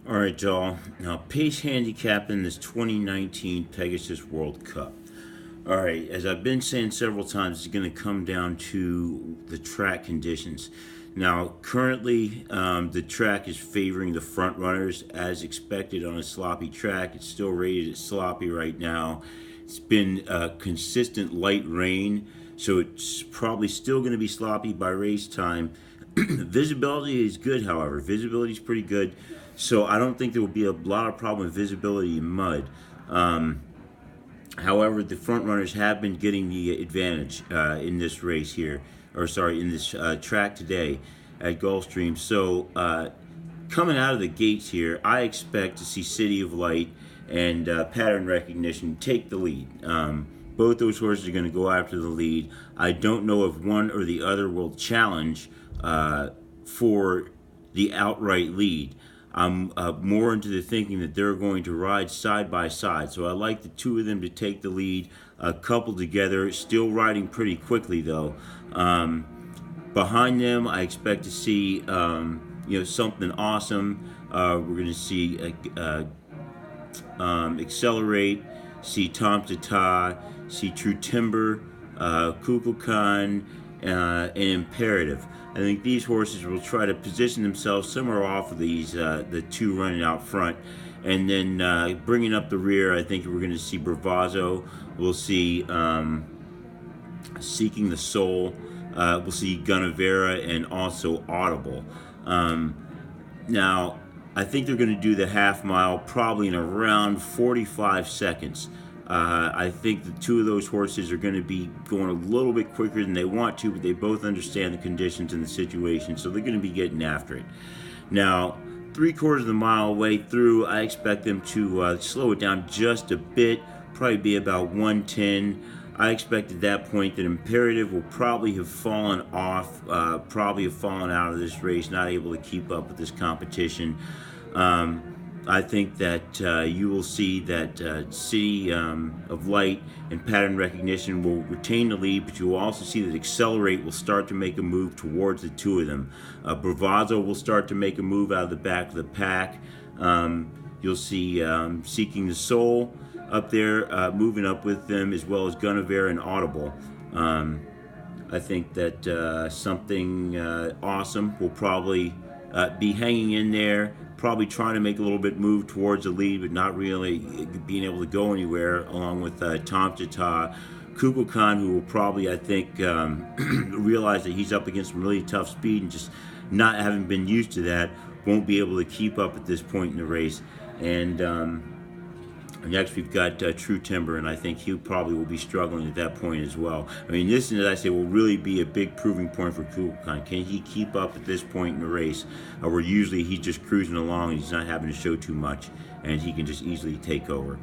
All right, y'all. Now, pace handicap in this 2019 Pegasus World Cup. All right, as I've been saying several times, it's going to come down to the track conditions. Now, currently, the track is favoring the front runners as expected on a sloppy track. It's still rated as sloppy right now. It's been consistent light rain, so it's probably still going to be sloppy by race time. Visibility is good, however. Visibility is pretty good, so I don't think there will be a lot of problem with visibility in mud. However, the front runners have been getting the advantage in this race here, or sorry, in this track today at Gulfstream. So coming out of the gates here, I expect to see City of Light and Pattern Recognition take the lead. Both those horses are going to go after the lead. I don't know if one or the other will challenge for the outright lead. I'm more into the thinking that they're going to ride side by side. So I like the two of them to take the lead, coupled together, still riding pretty quickly though. Behind them, I expect to see something awesome. We're going to see Accelerate, see Tom Tata, see True Timber, Kukulkan, and Imperative. I think these horses will try to position themselves somewhere off of these, the two running out front. And then bringing up the rear, I think we're going to see Bravazzo. We'll see Seeking the Soul. We'll see Gunnevera and also Audible. Now, I think they're going to do the half mile probably in around 45 seconds. I think the two of those horses are going to be going a little bit quicker than they want to, but they both understand the conditions and the situation, so they're going to be getting after it. Now, 3/4 of the mile way through, I expect them to slow it down just a bit, probably be about 110. I expect at that point that Imperative will probably have fallen off, probably have fallen out of this race, not able to keep up with this competition. I think that you will see that City of Light and Pattern Recognition will retain the lead, but you will also see that Accelerate will start to make a move towards the two of them. Bravazzo will start to make a move out of the back of the pack. You'll see Seeking the Soul up there, moving up with them, as well as Gunnevera and Audible. I think that something awesome will probably be hanging in there, probably trying to make a little bit move towards the lead, but not really being able to go anywhere, along with Tom Tata. Kukulkan, who will probably, I think, realize that he's up against some really tough speed and just not having been used to that, won't be able to keep up at this point in the race. And next we've got True Timber, and I think he probably will be struggling at that point as well. I mean, this, as I say, will really be a big proving point for Kukulkan. Can he keep up at this point in the race, where usually he's just cruising along and he's not having to show too much, and he can just easily take over.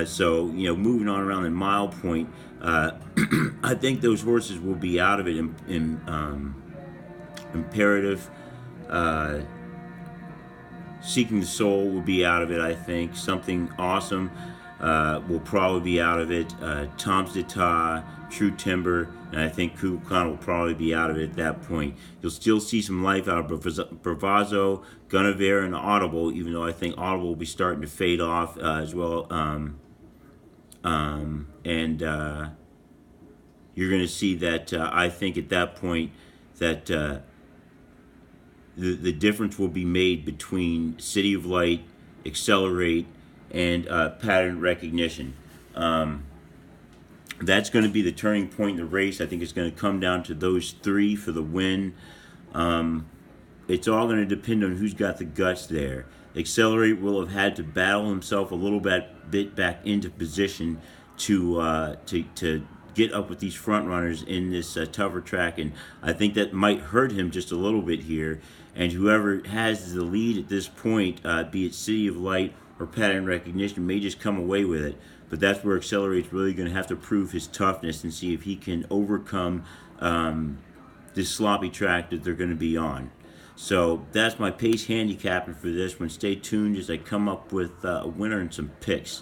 So, moving on around the mile point, I think those horses will be out of it in Imperative. Seeking the Soul will be out of it, I think. Something Awesome will probably be out of it. Tom's Deta, True Timber, and I think Kukulkan will probably be out of it at that point. You'll still see some life out of Bravazzo, Gunnevera, and Audible, even though I think Audible will be starting to fade off as well. And you're going to see that I think at that point that the difference will be made between City of Light, Accelerate, and Pattern Recognition. That's going to be the turning point in the race. I think it's going to come down to those three for the win. It's all going to depend on who's got the guts there. Accelerate will have had to battle himself a little bit back into position to get up with these front runners in this tougher track, and I think that might hurt him just a little bit here. And whoever has the lead at this point, be it City of Light or Pattern Recognition, may just come away with it. But that's where Accelerate's really going to have to prove his toughness and see if he can overcome this sloppy track that they're going to be on. So that's my pace handicapping for this one. Stay tuned as I come up with a winner and some picks.